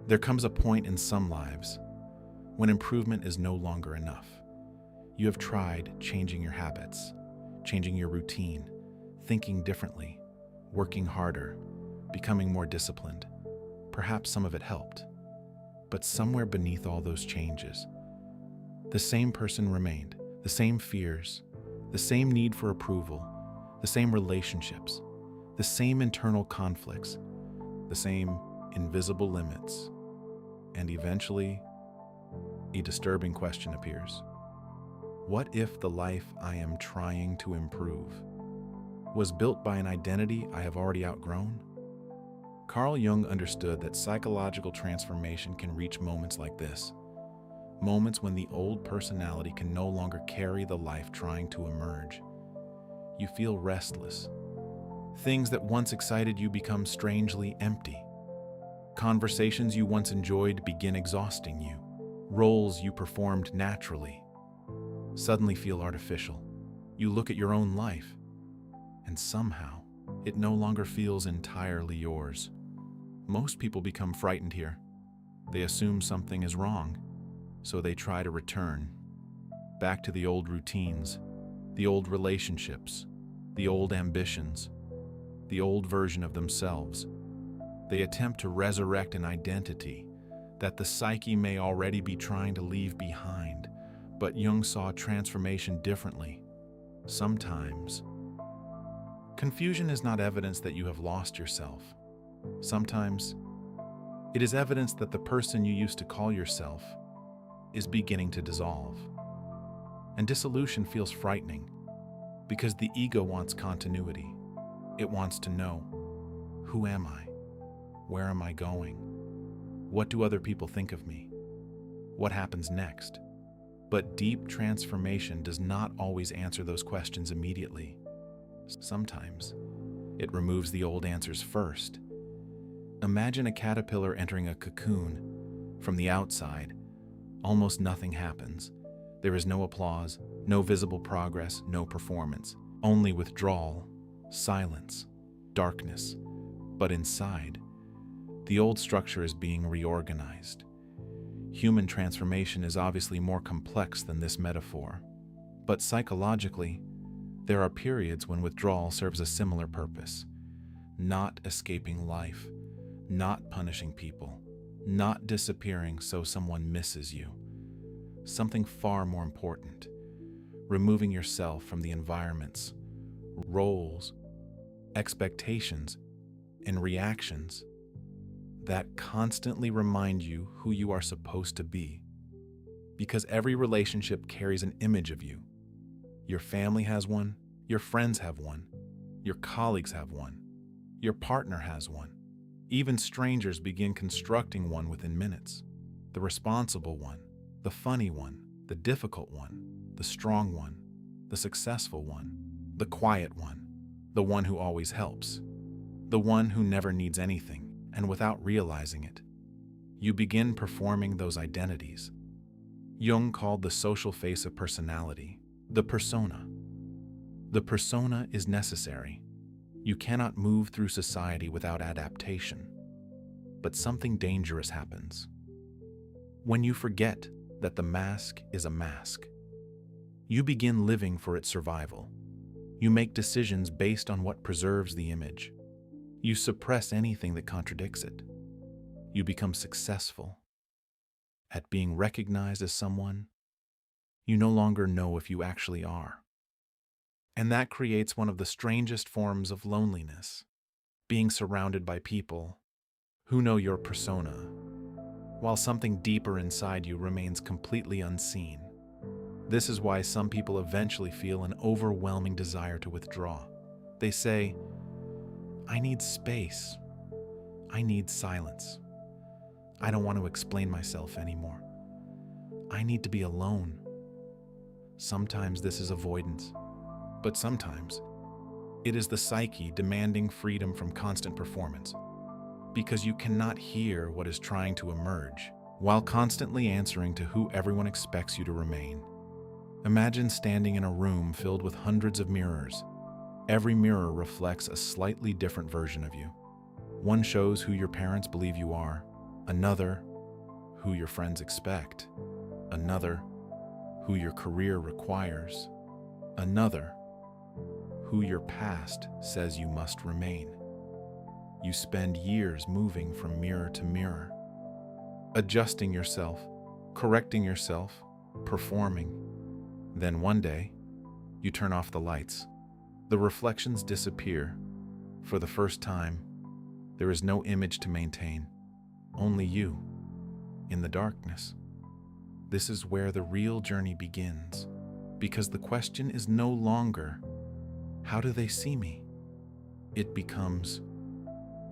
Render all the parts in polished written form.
There comes a point in some lives when improvement is no longer enough. You have tried changing your habits, changing your routine, thinking differently, working harder, becoming more disciplined. Perhaps some of it helped. But somewhere beneath all those changes, the same person remained, the same fears, the same need for approval, the same relationships, the same internal conflicts, the same invisible limits. And eventually, a disturbing question appears. What if the life I am trying to improve was built by an identity I have already outgrown? Carl Jung understood that psychological transformation can reach moments like this, moments when the old personality can no longer carry the life trying to emerge. You feel restless. Things that once excited you become strangely empty. Conversations you once enjoyed begin exhausting you. Roles you performed naturally suddenly feel artificial. You look at your own life, and somehow it no longer feels entirely yours. Most people become frightened here. They assume something is wrong, so they try to return back to the old routines, the old relationships, the old ambitions, the old version of themselves. They attempt to resurrect an identity that the psyche may already be trying to leave behind, but Jung saw transformation differently. Sometimes, confusion is not evidence that you have lost yourself. Sometimes, it is evidence that the person you used to call yourself is beginning to dissolve. And dissolution feels frightening because the ego wants continuity. It wants to know, who am I? Where am I going? What do other people think of me? What happens next? But deep transformation does not always answer those questions immediately. Sometimes, it removes the old answers first. Imagine a caterpillar entering a cocoon. From the outside, almost nothing happens. There is no applause, no visible progress, no performance, only withdrawal, silence, darkness. But inside, the old structure is being reorganized. Human transformation is obviously more complex than this metaphor, but psychologically, there are periods when withdrawal serves a similar purpose. Not escaping life, not punishing people, not disappearing so someone misses you. Something far more important, removing yourself from the environments, roles, expectations, and reactions that constantly remind you who you are supposed to be. Because every relationship carries an image of you. Your family has one, your friends have one, your colleagues have one, your partner has one. Even strangers begin constructing one within minutes. The responsible one, the funny one, the difficult one, the strong one, the successful one, the quiet one, the one who always helps, the one who never needs anything. And without realizing it, you begin performing those identities. Jung called the social face of personality the persona. The persona is necessary. You cannot move through society without adaptation. But something dangerous happens. When you forget that the mask is a mask, you begin living for its survival. You make decisions based on what preserves the image. You suppress anything that contradicts it. You become successful at being recognized as someone you no longer know if you actually are. And that creates one of the strangest forms of loneliness, being surrounded by people who know your persona, while something deeper inside you remains completely unseen. This is why some people eventually feel an overwhelming desire to withdraw. They say, I need space. I need silence. I don't want to explain myself anymore. I need to be alone. Sometimes this is avoidance, but sometimes it is the psyche demanding freedom from constant performance, because you cannot hear what is trying to emerge while constantly answering to who everyone expects you to remain. Imagine standing in a room filled with hundreds of mirrors. Every mirror reflects a slightly different version of you. One shows who your parents believe you are, another who your friends expect, another who your career requires, another who your past says you must remain. You spend years moving from mirror to mirror, adjusting yourself, correcting yourself, performing. Then one day, you turn off the lights. The reflections disappear. For the first time, there is no image to maintain, only you, in the darkness. This is where the real journey begins, because the question is no longer, how do they see me? It becomes,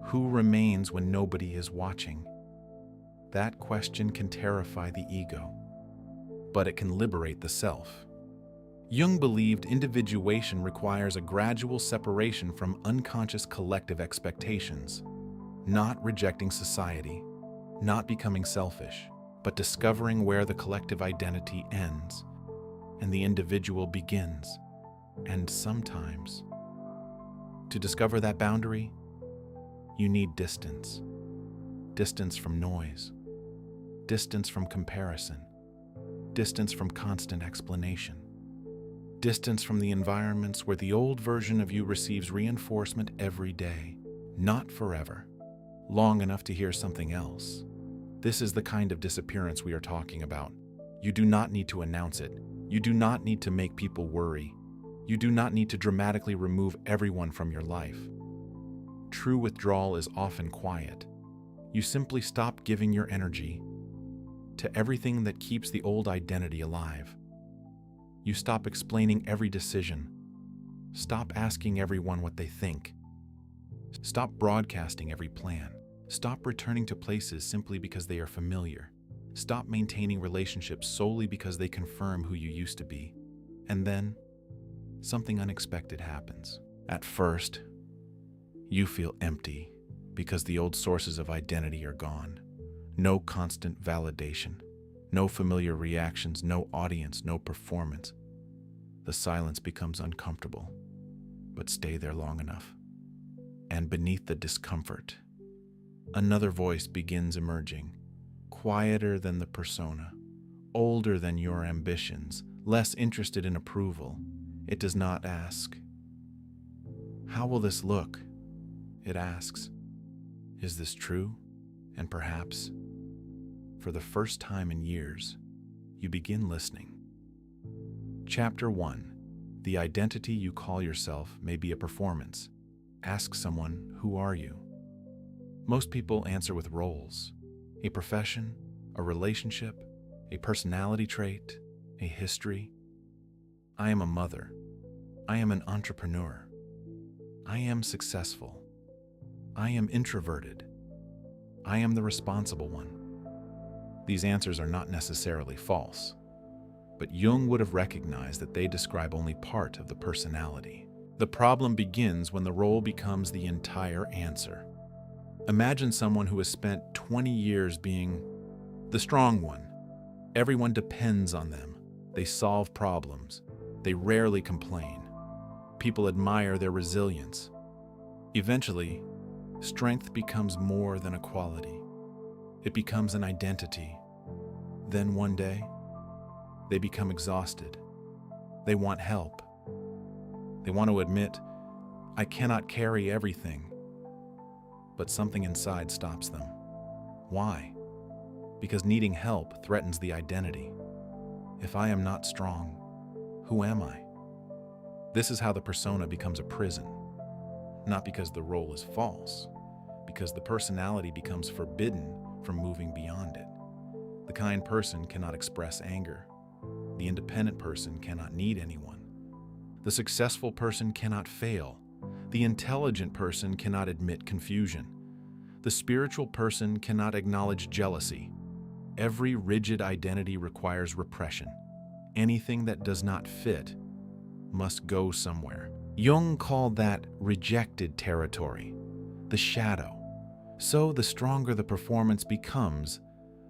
who remains when nobody is watching? That question can terrify the ego, but it can liberate the self. Jung believed individuation requires a gradual separation from unconscious collective expectations, not rejecting society, not becoming selfish, but discovering where the collective identity ends and the individual begins. And sometimes, to discover that boundary, you need distance. Distance from noise, distance from comparison, distance from constant explanation, distance from the environments where the old version of you receives reinforcement every day, not forever, long enough to hear something else. This is the kind of disappearance we are talking about. You do not need to announce it. You do not need to make people worry. You do not need to dramatically remove everyone from your life. True withdrawal is often quiet. You simply stop giving your energy to everything that keeps the old identity alive. You stop explaining every decision. Stop asking everyone what they think. Stop broadcasting every plan. Stop returning to places simply because they are familiar. Stop maintaining relationships solely because they confirm who you used to be. And then, something unexpected happens. At first, you feel empty because the old sources of identity are gone. No constant validation, no familiar reactions, no audience, no performance. The silence becomes uncomfortable, but stay there long enough. And beneath the discomfort, another voice begins emerging, quieter than the persona, older than your ambitions, less interested in approval. It does not ask, how will this look? It asks, is this true? And perhaps, for the first time in years, you begin listening. Chapter 1. The identity you call yourself may be a performance. Ask someone, who are you? Most people answer with roles, a profession, a relationship, a personality trait, a history. I am a mother. I am an entrepreneur. I am successful. I am introverted. I am the responsible one. These answers are not necessarily false, but Jung would have recognized that they describe only part of the personality. The problem begins when the role becomes the entire answer. Imagine someone who has spent 20 years being the strong one. Everyone depends on them. They solve problems. They rarely complain. People admire their resilience. Eventually, strength becomes more than a quality. It becomes an identity. Then one day, they become exhausted. They want help. They want to admit, I cannot carry everything. But something inside stops them. Why? Because needing help threatens the identity. If I am not strong, who am I? This is how the persona becomes a prison. Not because the role is false, because the personality becomes forbidden from moving beyond it. The kind person cannot express anger. The independent person cannot need anyone. The successful person cannot fail. The intelligent person cannot admit confusion. The spiritual person cannot acknowledge jealousy. Every rigid identity requires repression. Anything that does not fit must go somewhere. Jung called that rejected territory, the shadow. So the stronger the performance becomes,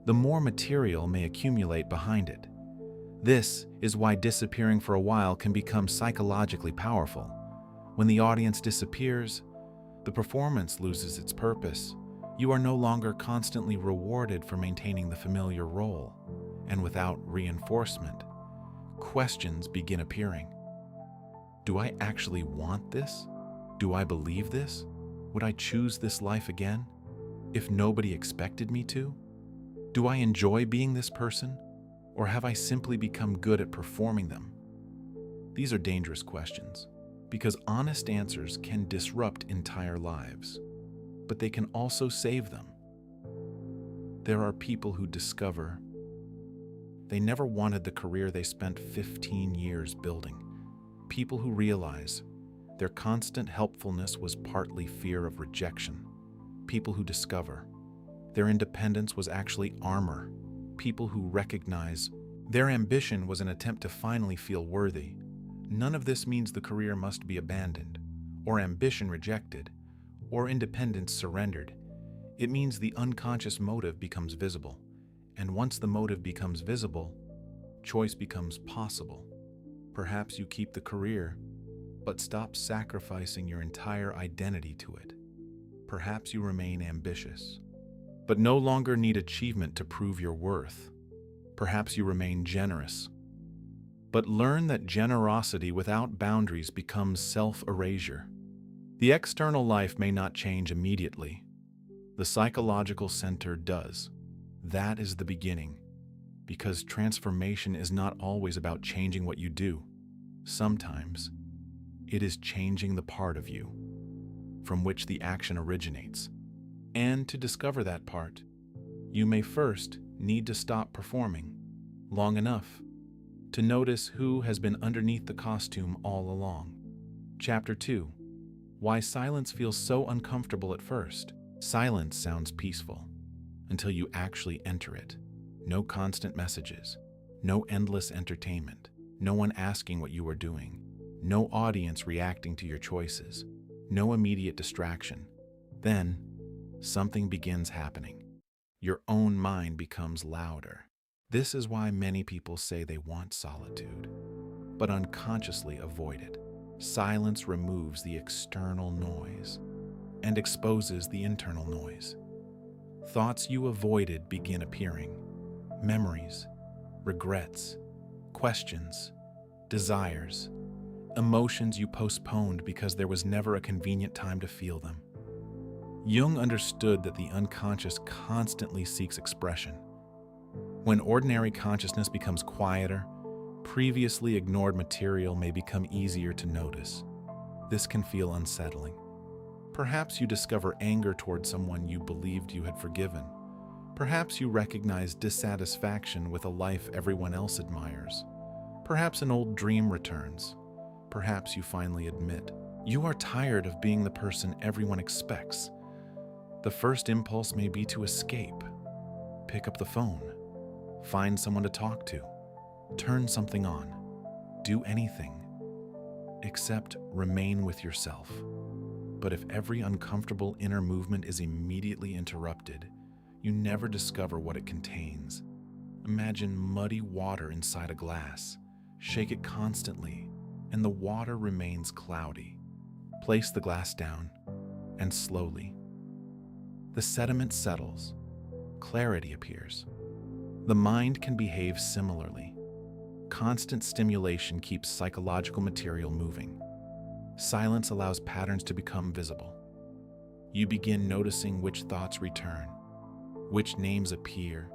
the more material may accumulate behind it. This is why disappearing for a while can become psychologically powerful. When the audience disappears, the performance loses its purpose. You are no longer constantly rewarded for maintaining the familiar role, and without reinforcement, questions begin appearing. Do I actually want this? Do I believe this? Would I choose this life again if nobody expected me to? Do I enjoy being this person, or have I simply become good at performing them? These are dangerous questions, because honest answers can disrupt entire lives, but they can also save them. There are people who discover they never wanted the career they spent 15 years building. People who realize their constant helpfulness was partly fear of rejection. People who discover their independence was actually armor. People who recognize their ambition was an attempt to finally feel worthy. None of this means the career must be abandoned, or ambition rejected, or independence surrendered. It means the unconscious motive becomes visible, and once the motive becomes visible, choice becomes possible. Perhaps you keep the career, but stop sacrificing your entire identity to it. Perhaps you remain ambitious, but no longer need achievement to prove your worth. Perhaps you remain generous, but learn that generosity without boundaries becomes self-erasure. The external life may not change immediately. The psychological center does. That is the beginning, because transformation is not always about changing what you do. Sometimes it is changing the part of you from which the action originates. And to discover that part, you may first need to stop performing long enough to notice who has been underneath the costume all along. Chapter 2. Why silence feels so uncomfortable at first. Silence sounds peaceful until you actually enter it. No constant messages, no endless entertainment, no one asking what you are doing, no audience reacting to your choices, no immediate distraction. Then, something begins happening. Your own mind becomes louder. This is why many people say they want solitude, but unconsciously avoid it. Silence removes the external noise and exposes the internal noise. Thoughts you avoided begin appearing. Memories, regrets, questions, desires, emotions you postponed because there was never a convenient time to feel them. Jung understood that the unconscious constantly seeks expression. When ordinary consciousness becomes quieter, previously ignored material may become easier to notice. This can feel unsettling. Perhaps you discover anger toward someone you believed you had forgiven. Perhaps you recognize dissatisfaction with a life everyone else admires. Perhaps an old dream returns. Perhaps you finally admit you are tired of being the person everyone expects. The first impulse may be to escape. Pick up the phone. Find someone to talk to. Turn something on. Do anything except remain with yourself. But if every uncomfortable inner movement is immediately interrupted, you never discover what it contains. Imagine muddy water inside a glass. Shake it constantly, and the water remains cloudy. Place the glass down, and slowly, the sediment settles. Clarity appears. The mind can behave similarly. Constant stimulation keeps psychological material moving. Silence allows patterns to become visible. You begin noticing which thoughts return, which names appear,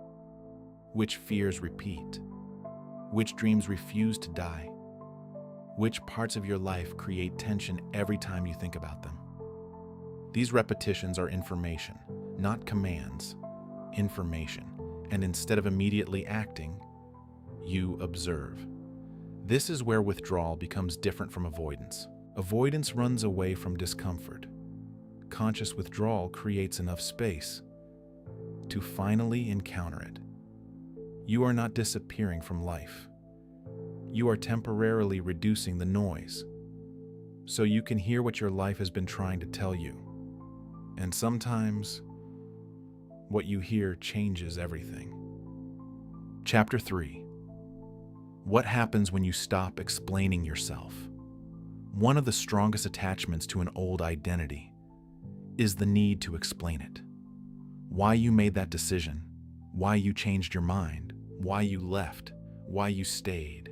which fears repeat, which dreams refuse to die, which parts of your life create tension every time you think about them. These repetitions are information, not commands. Information. And instead of immediately acting, you observe. This is where withdrawal becomes different from avoidance. Avoidance runs away from discomfort. Conscious withdrawal creates enough space to finally encounter it. You are not disappearing from life. You are temporarily reducing the noise, so you can hear what your life has been trying to tell you. And sometimes, what you hear changes everything. Chapter 3. What happens when you stop explaining yourself? One of the strongest attachments to an old identity is the need to explain it. Why you made that decision, why you changed your mind, why you left, why you stayed,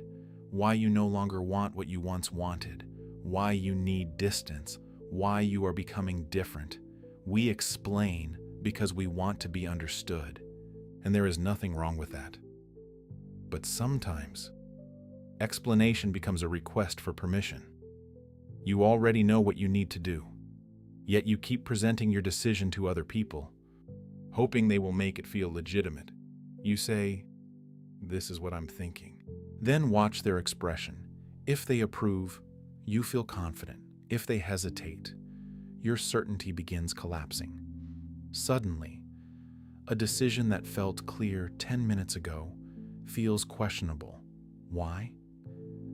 why you no longer want what you once wanted, why you need distance, why you are becoming different. We explain because we want to be understood, and there is nothing wrong with that. But sometimes, explanation becomes a request for permission. You already know what you need to do, yet you keep presenting your decision to other people, hoping they will make it feel legitimate. You say, "This is what I'm thinking." Then watch their expression. If they approve, you feel confident. If they hesitate, your certainty begins collapsing. Suddenly, a decision that felt clear 10 minutes ago feels questionable. Why?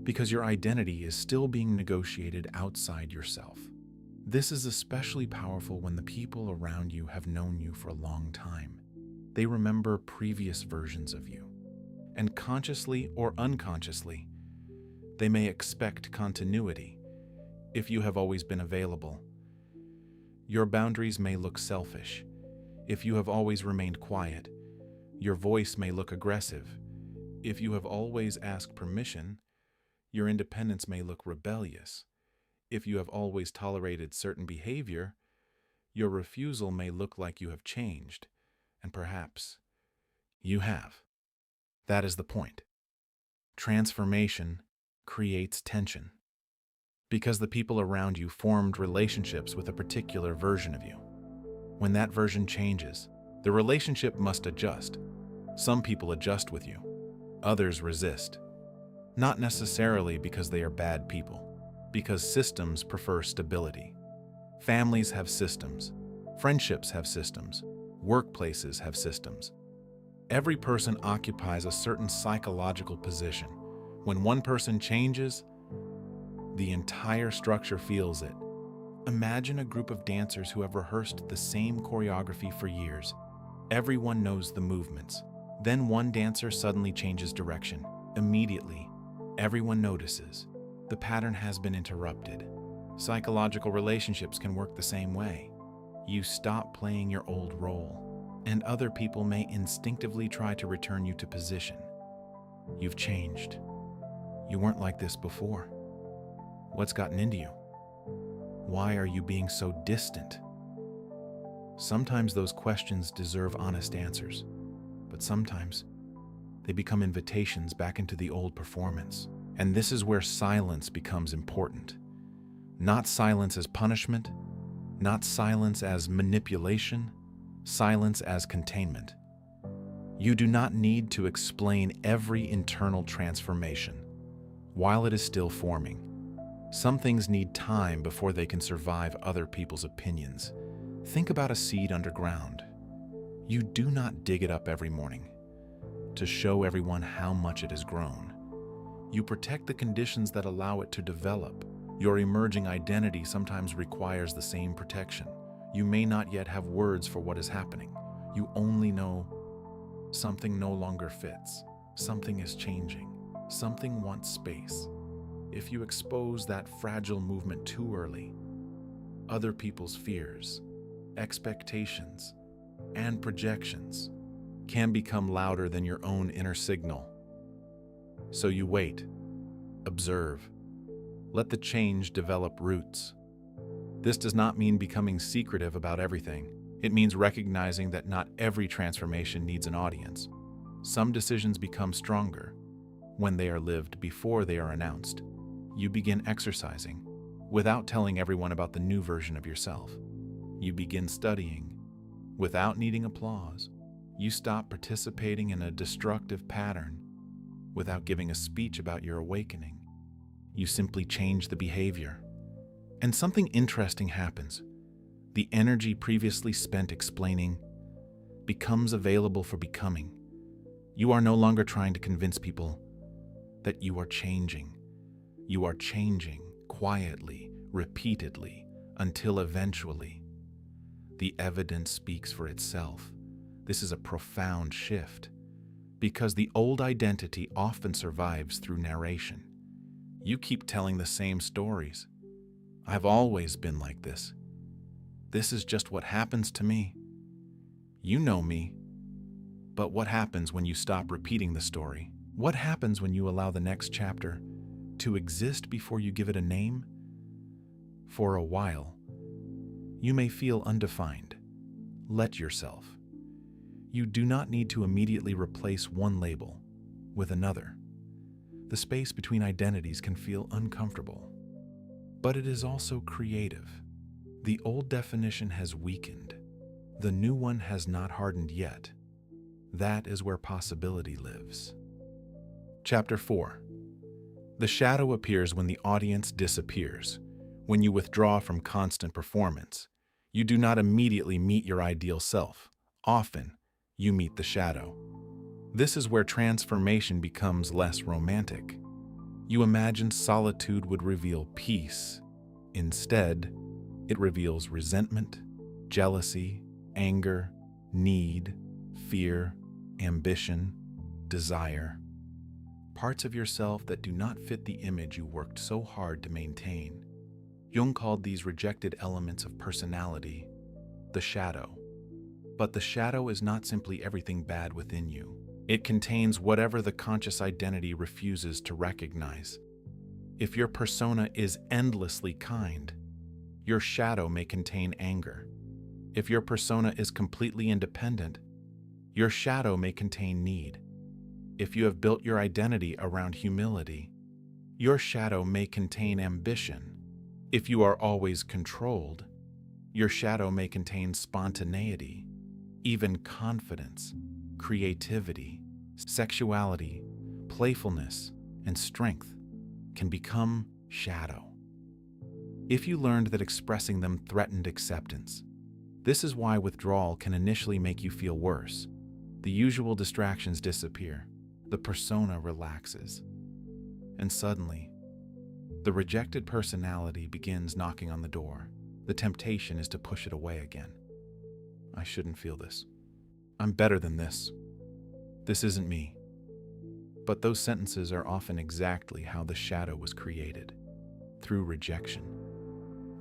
Because your identity is still being negotiated outside yourself. This is especially powerful when the people around you have known you for a long time. They remember previous versions of you, and consciously or unconsciously, they may expect continuity if you have always been available. Your boundaries may look selfish. If you have always remained quiet, your voice may look aggressive. If you have always asked permission, your independence may look rebellious. If you have always tolerated certain behavior, your refusal may look like you have changed, and perhaps you have. That is the point. Transformation creates tension because the people around you formed relationships with a particular version of you. When that version changes, the relationship must adjust. Some people adjust with you, others resist. Not necessarily because they are bad people, because systems prefer stability. Families have systems, friendships have systems, workplaces have systems. Every person occupies a certain psychological position. When one person changes, the entire structure feels it. Imagine a group of dancers who have rehearsed the same choreography for years. Everyone knows the movements. Then one dancer suddenly changes direction. Immediately, everyone notices. The pattern has been interrupted. Psychological relationships can work the same way. You stop playing your old role, and other people may instinctively try to return you to position. You've changed. You weren't like this before. What's gotten into you? Why are you being so distant? Sometimes those questions deserve honest answers, but sometimes they become invitations back into the old performance. And this is where silence becomes important. Not silence as punishment, not silence as manipulation, silence as containment. You do not need to explain every internal transformation while it is still forming. Some things need time before they can survive other people's opinions. Think about a seed underground. You do not dig it up every morning to show everyone how much it has grown. You protect the conditions that allow it to develop. Your emerging identity sometimes requires the same protection. You may not yet have words for what is happening. You only know something no longer fits. Something is changing. Something wants space. If you expose that fragile movement too early, other people's fears, expectations, and projections can become louder than your own inner signal. So you wait, observe, let the change develop roots. This does not mean becoming secretive about everything. It means recognizing that not every transformation needs an audience. Some decisions become stronger when they are lived before they are announced. You begin exercising without telling everyone about the new version of yourself. You begin studying without needing applause. You stop participating in a destructive pattern without giving a speech about your awakening. You simply change the behavior. And something interesting happens. The energy previously spent explaining becomes available for becoming. You are no longer trying to convince people that you are changing. You are changing quietly, repeatedly, until eventually the evidence speaks for itself. This is a profound shift because the old identity often survives through narration. You keep telling the same stories. I've always been like this. This is just what happens to me. You know me. But what happens when you stop repeating the story? What happens when you allow the next chapter to exist before you give it a name? For a while, you may feel undefined. Let yourself. You do not need to immediately replace one label with another. The space between identities can feel uncomfortable, but it is also creative. The old definition has weakened. The new one has not hardened yet. That is where possibility lives. Chapter 4. The shadow appears when the audience disappears. When you withdraw from constant performance, you do not immediately meet your ideal self. Often, you meet the shadow. This is where transformation becomes less romantic. You imagine solitude would reveal peace. Instead, it reveals resentment, jealousy, anger, need, fear, ambition, desire. Parts of yourself that do not fit the image you worked so hard to maintain. Jung called these rejected elements of personality the shadow. But the shadow is not simply everything bad within you. It contains whatever the conscious identity refuses to recognize. If your persona is endlessly kind, your shadow may contain anger. If your persona is completely independent, your shadow may contain need. If you have built your identity around humility, your shadow may contain ambition. If you are always controlled, your shadow may contain spontaneity, even confidence, creativity, sexuality, playfulness, and strength can become shadow. If you learned that expressing them threatened acceptance, this is why withdrawal can initially make you feel worse. The usual distractions disappear, the persona relaxes, and suddenly, the rejected personality begins knocking on the door. The temptation is to push it away again. I shouldn't feel this. I'm better than this. This isn't me. But those sentences are often exactly how the shadow was created, through rejection.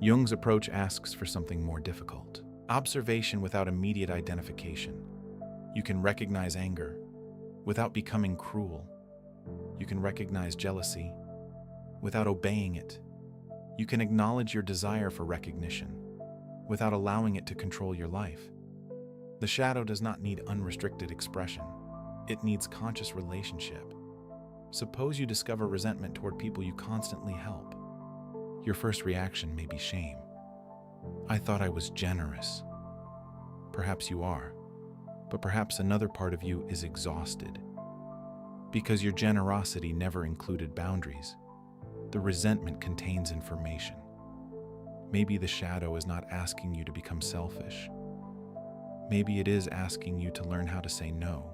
Jung's approach asks for something more difficult. Observation without immediate identification. You can recognize anger without becoming cruel. You can recognize jealousy without obeying it. You can acknowledge your desire for recognition without allowing it to control your life. The shadow does not need unrestricted expression. It needs conscious relationship. Suppose you discover resentment toward people you constantly help. Your first reaction may be shame. I thought I was generous. Perhaps you are, but perhaps another part of you is exhausted. Because your generosity never included boundaries, the resentment contains information. Maybe the shadow is not asking you to become selfish. Maybe it is asking you to learn how to say no.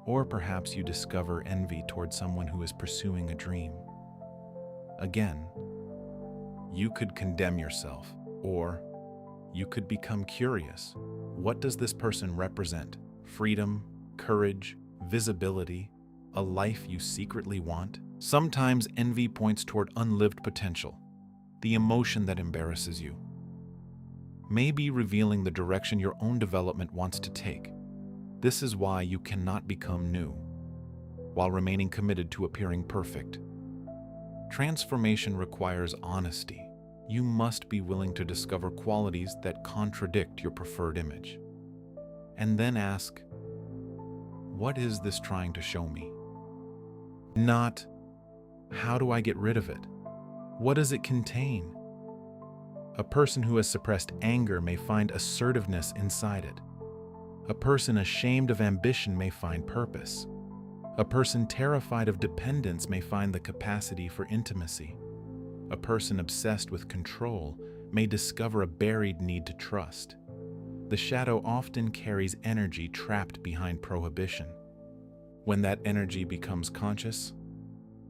Or perhaps you discover envy toward someone who is pursuing a dream. Again, you could condemn yourself, or you could become curious. What does this person represent? Freedom, courage, visibility, a life you secretly want? Sometimes envy points toward unlived potential, the emotion that embarrasses you. Maybe revealing the direction your own development wants to take. This is why you cannot become new, while remaining committed to appearing perfect. Transformation requires honesty. You must be willing to discover qualities that contradict your preferred image. And then ask, what is this trying to show me? Not, how do I get rid of it? What does it contain? A person who has suppressed anger may find assertiveness inside it. A person ashamed of ambition may find purpose. A person terrified of dependence may find the capacity for intimacy. A person obsessed with control may discover a buried need to trust. The shadow often carries energy trapped behind prohibition. When that energy becomes conscious,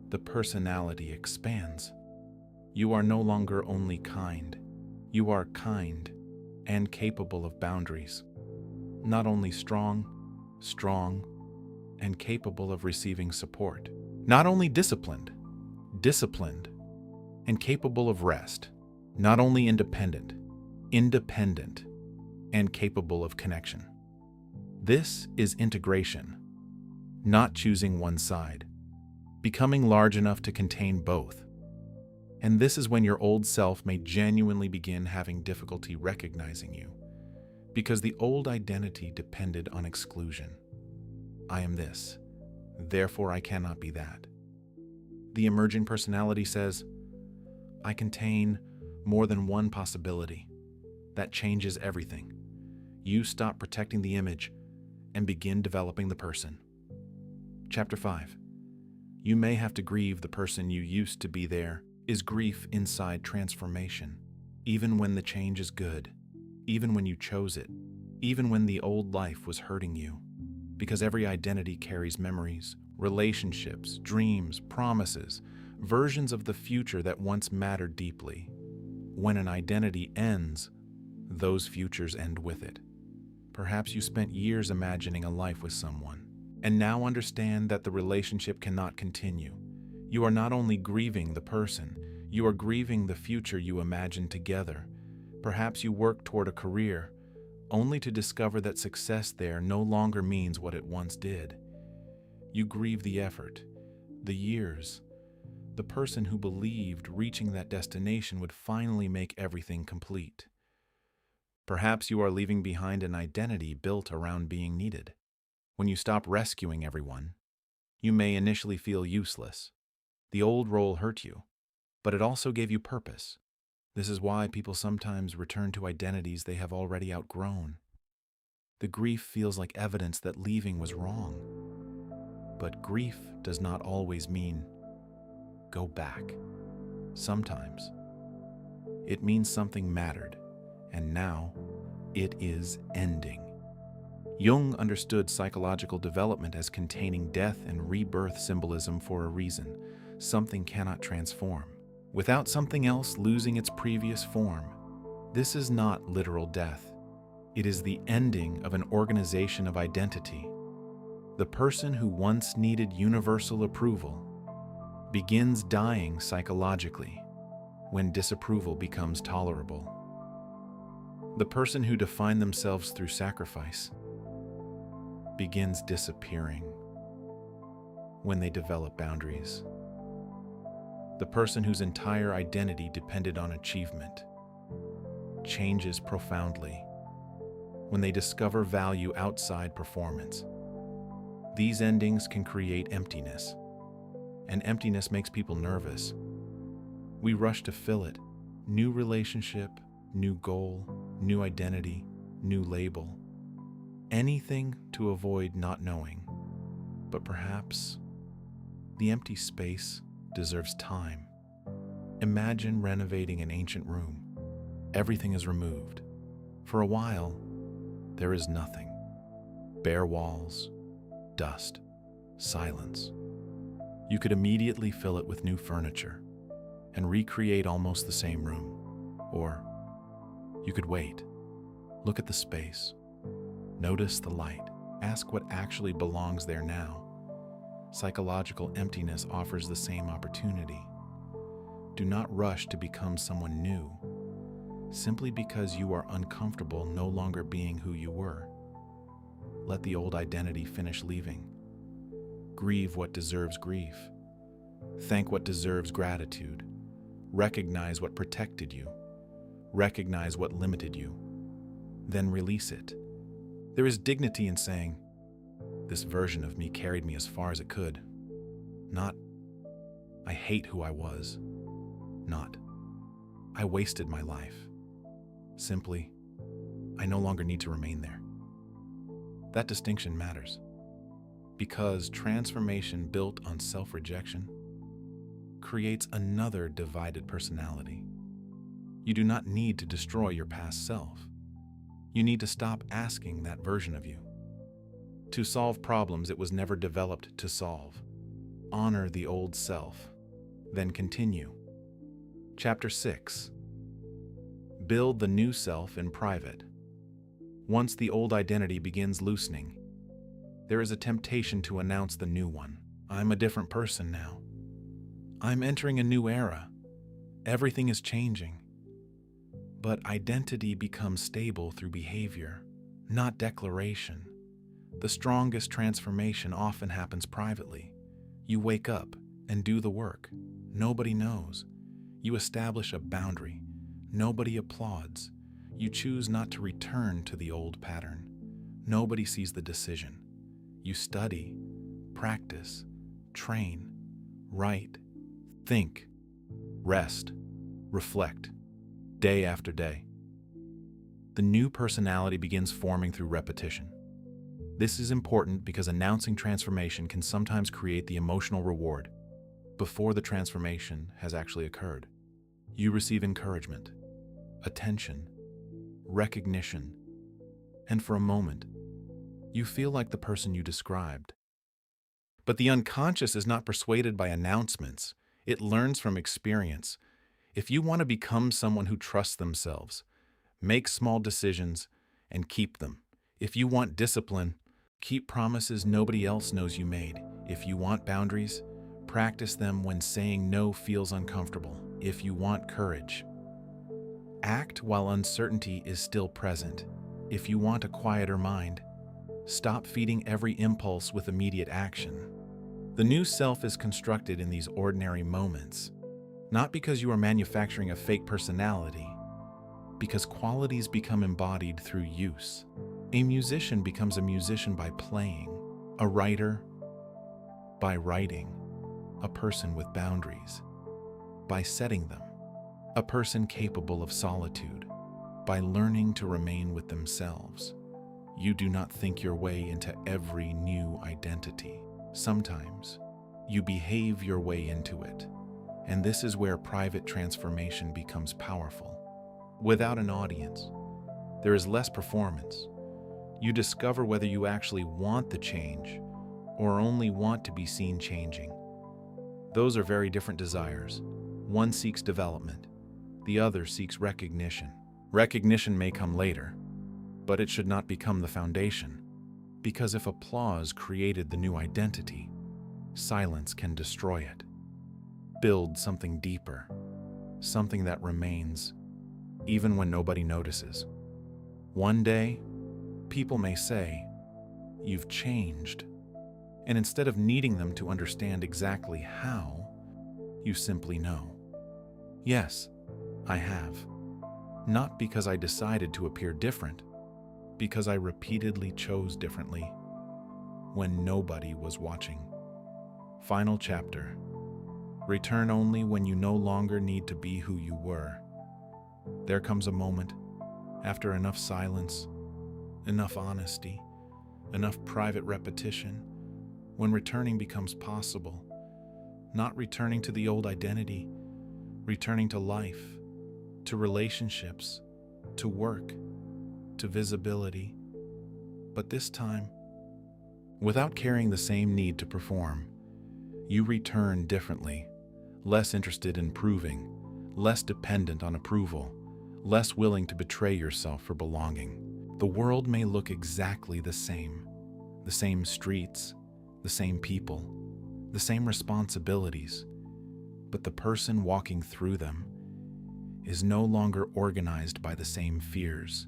the personality expands. You are no longer only kind. You are kind and capable of boundaries. Not only strong, and capable of receiving support. Not only disciplined, and capable of rest. Not only independent, and capable of connection. This is integration, not choosing one side, becoming large enough to contain both. And this is when your old self may genuinely begin having difficulty recognizing you, because the old identity depended on exclusion. I am this, therefore I cannot be that. The emerging personality says, I contain more than one possibility. That changes everything. You stop protecting the image and begin developing the person. Chapter 5. You may have to grieve the person you used to be. There is grief inside transformation, even when the change is good, even when you chose it, even when the old life was hurting you. Because every identity carries memories, relationships, dreams, promises, versions of the future that once mattered deeply. When an identity ends, those futures end with it. Perhaps you spent years imagining a life with someone, and now understand that the relationship cannot continue. You are not only grieving the person, you are grieving the future you imagined together. Perhaps you work toward a career, only to discover that success there no longer means what it once did. You grieve the effort, the years, the person who believed reaching that destination would finally make everything complete. Perhaps you are leaving behind an identity built around being needed. When you stop rescuing everyone, you may initially feel useless. The old role hurt you, but it also gave you purpose. This is why people sometimes return to identities they have already outgrown. The grief feels like evidence that leaving was wrong. But grief does not always mean go back. Sometimes it means something mattered, and now it is ending. Jung understood psychological development as containing death and rebirth symbolism for a reason. Something cannot transform without something else losing its previous form. This is not literal death. It is the ending of an organization of identity. The person who once needed universal approval begins dying psychologically when disapproval becomes tolerable. The person who defined themselves through sacrifice begins disappearing when they develop boundaries. The person whose entire identity depended on achievement changes profoundly when they discover value outside performance. These endings can create emptiness, and emptiness makes people nervous. We rush to fill it. New relationship, new goal, new identity, new label. Anything to avoid not knowing. But perhaps the empty space deserves time. Imagine renovating an ancient room. Everything is removed. For a while, there is nothing. Bare walls, dust, silence. You could immediately fill it with new furniture and recreate almost the same room. Or you could wait. Look at the space. Notice the light. Ask what actually belongs there now. Psychological emptiness offers the same opportunity. Do not rush to become someone new, simply because you are uncomfortable no longer being who you were. Let the old identity finish leaving. Grieve what deserves grief. Thank what deserves gratitude. Recognize what protected you. Recognize what limited you. Then release it. There is dignity in saying, this version of me carried me as far as it could. Not, I hate who I was. Not, I wasted my life. Simply, I no longer need to remain there. That distinction matters, because transformation built on self-rejection creates another divided personality. You do not need to destroy your past self. You need to stop asking that version of you to solve problems it was never developed to solve. Honor the old self, then continue. Chapter 6. Build the new self in private. Once the old identity begins loosening, there is a temptation to announce the new one. I'm a different person now. I'm entering a new era. Everything is changing. But identity becomes stable through behavior, not declaration. The strongest transformation often happens privately. You wake up and do the work. Nobody knows. You establish a boundary. Nobody applauds. You choose not to return to the old pattern. Nobody sees the decision. You study, practice, train, write, think, rest, reflect, day after day. The new personality begins forming through repetition. This is important because announcing transformation can sometimes create the emotional reward before the transformation has actually occurred. You receive encouragement, attention, recognition, and for a moment, you feel like the person you described. But the unconscious is not persuaded by announcements. It learns from experience. If you want to become someone who trusts themselves, make small decisions and keep them. If you want discipline, keep promises nobody else knows you made. If you want boundaries, practice them when saying no feels uncomfortable. If you want courage, act while uncertainty is still present. If you want a quieter mind, stop feeding every impulse with immediate action. The new self is constructed in these ordinary moments, not because you are manufacturing a fake personality, because qualities become embodied through use. A musician becomes a musician by playing, a writer by writing, a person with boundaries by setting them, a person capable of solitude by learning to remain with themselves. You do not think your way into every new identity. Sometimes you behave your way into it, and this is where private transformation becomes powerful. Without an audience, there is less performance. You discover whether you actually want the change or only want to be seen changing. Those are very different desires. One seeks development, the other seeks recognition. Recognition may come later, but it should not become the foundation, because if applause created the new identity, silence can destroy it. Build something deeper, something that remains, even when nobody notices. One day, people may say, "You've changed," and instead of needing them to understand exactly how, you simply know. Yes, I have. Not because I decided to appear different, because I repeatedly chose differently when nobody was watching. Final chapter. Return only when you no longer need to be who you were. There comes a moment, after enough silence, enough honesty, enough private repetition, when returning becomes possible. Not returning to the old identity, returning to life, to relationships, to work, to visibility, but this time, without carrying the same need to perform. You return differently, less interested in proving, less dependent on approval, less willing to betray yourself for belonging. The world may look exactly the same streets, the same people, the same responsibilities, but the person walking through them is no longer organized by the same fears.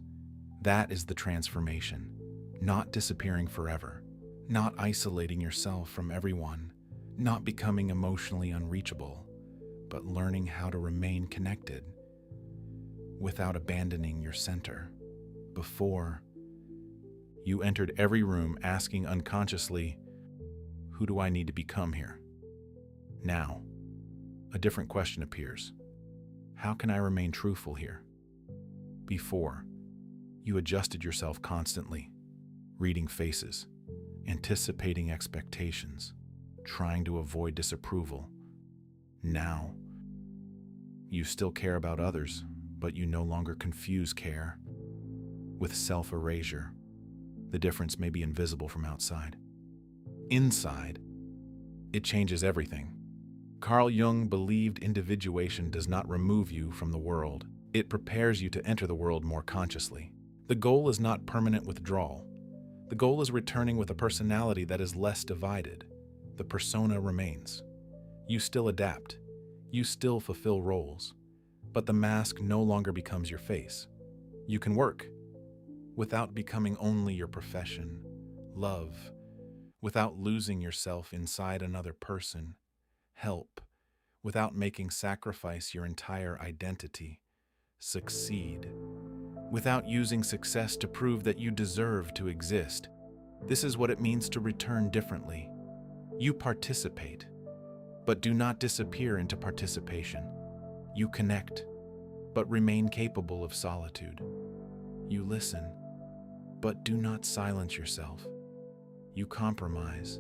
That is the transformation, not disappearing forever, not isolating yourself from everyone, not becoming emotionally unreachable, but learning how to remain connected without abandoning your center. Before, you entered every room asking unconsciously, "Who do I need to become here?" Now, a different question appears. How can I remain truthful here? Before, you adjusted yourself constantly, reading faces, anticipating expectations, trying to avoid disapproval. Now, you still care about others, but you no longer confuse care with self-erasure. The difference may be invisible from outside. Inside, it changes everything. Carl Jung believed individuation does not remove you from the world. It prepares you to enter the world more consciously. The goal is not permanent withdrawal. The goal is returning with a personality that is less divided. The persona remains. You still adapt. You still fulfill roles. But the mask no longer becomes your face. You can work without becoming only your profession, love, without losing yourself inside another person, help, without making sacrifice your entire identity, succeed, without using success to prove that you deserve to exist. This is what it means to return differently. You participate, but do not disappear into participation. You connect, but remain capable of solitude. You listen, but do not silence yourself. You compromise,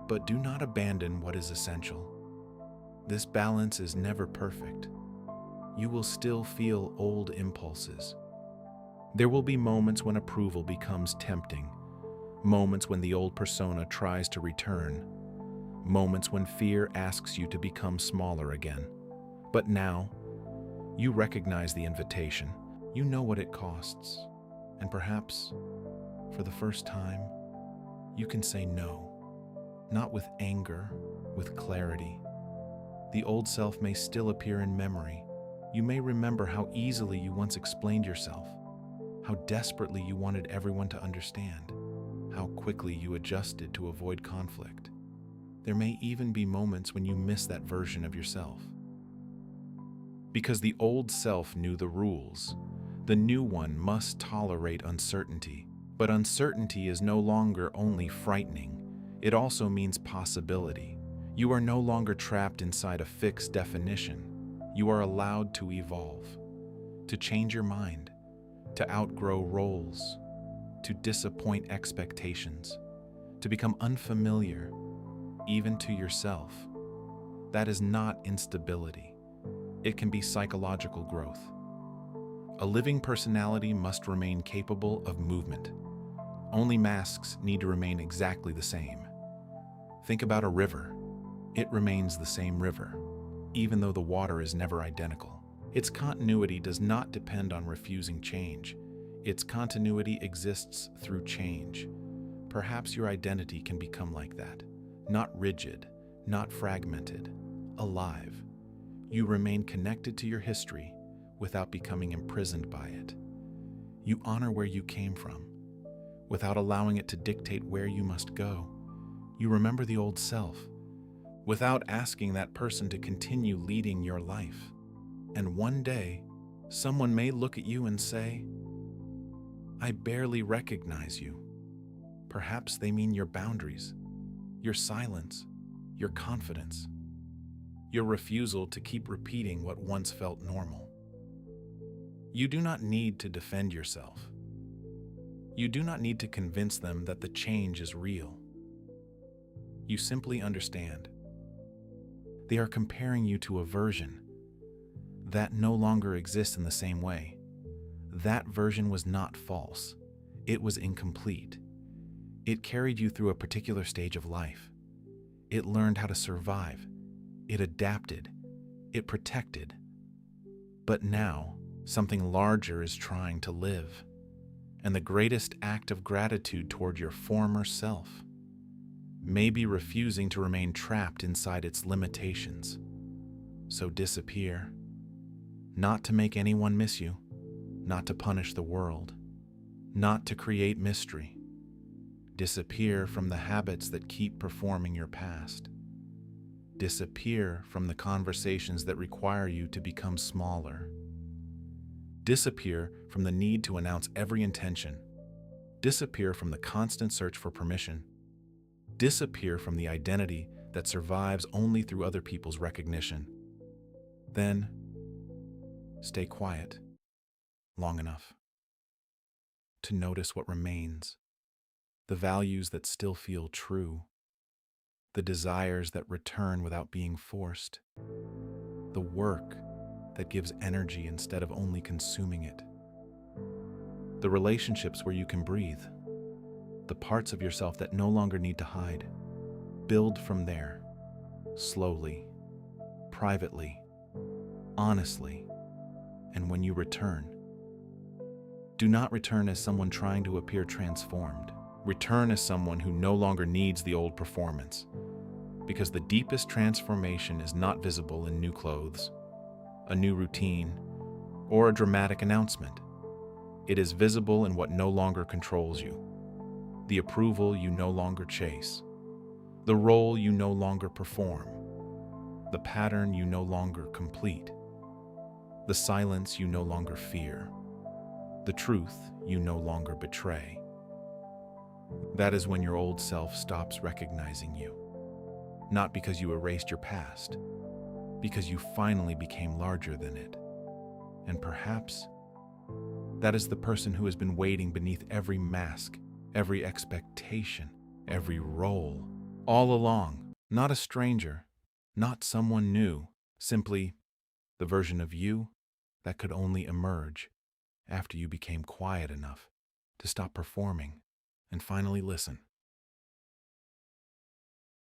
but do not abandon what is essential. This balance is never perfect. You will still feel old impulses. There will be moments when approval becomes tempting, moments when the old persona tries to return, moments when fear asks you to become smaller again. But now, you recognize the invitation. You know what it costs. And perhaps, for the first time, you can say no. Not with anger, with clarity. The old self may still appear in memory. You may remember how easily you once explained yourself, how desperately you wanted everyone to understand, how quickly you adjusted to avoid conflict. There may even be moments when you miss that version of yourself. Because the old self knew the rules, the new one must tolerate uncertainty. But uncertainty is no longer only frightening, it also means possibility. You are no longer trapped inside a fixed definition. You are allowed to evolve, to change your mind, to outgrow roles, to disappoint expectations, to become unfamiliar, even to yourself. That is not instability. It can be psychological growth. A living personality must remain capable of movement. Only masks need to remain exactly the same. Think about a river. It remains the same river, even though the water is never identical. Its continuity does not depend on refusing change. Its continuity exists through change. Perhaps your identity can become like that. Not rigid, not fragmented, alive. You remain connected to your history without becoming imprisoned by it. You honor where you came from, without allowing it to dictate where you must go. You remember the old self, without asking that person to continue leading your life. And one day, someone may look at you and say, "I barely recognize you." Perhaps they mean your boundaries, your silence, your confidence, your refusal to keep repeating what once felt normal. You do not need to defend yourself. You do not need to convince them that the change is real. You simply understand. They are comparing you to a version that no longer exists in the same way. That version was not false. It was incomplete. It carried you through a particular stage of life. It learned how to survive. It adapted. It protected. But now, something larger is trying to live. And the greatest act of gratitude toward your former self may be refusing to remain trapped inside its limitations. So disappear, not to make anyone miss you, not to punish the world, not to create mystery. Disappear from the habits that keep performing your past. Disappear from the conversations that require you to become smaller. Disappear from the need to announce every intention. Disappear from the constant search for permission. Disappear from the identity that survives only through other people's recognition. Then, stay quiet long enough to notice what remains, the values that still feel true, the desires that return without being forced, the work that gives energy instead of only consuming it, the relationships where you can breathe, the parts of yourself that no longer need to hide. Build from there, slowly, privately, honestly, and when you return, do not return as someone trying to appear transformed. Return as someone who no longer needs the old performance, because the deepest transformation is not visible in new clothes, a new routine, or a dramatic announcement. It is visible in what no longer controls you. the approval you no longer chase, the role you no longer perform, the pattern you no longer complete, the silence you no longer fear, the truth you no longer betray. That is when your old self stops recognizing you, not because you erased your past, because you finally became larger than it. And perhaps that is the person who has been waiting beneath every mask, every expectation, every role, all along. Not a stranger, not someone new, simply the version of you that could only emerge after you became quiet enough to stop performing and finally listen.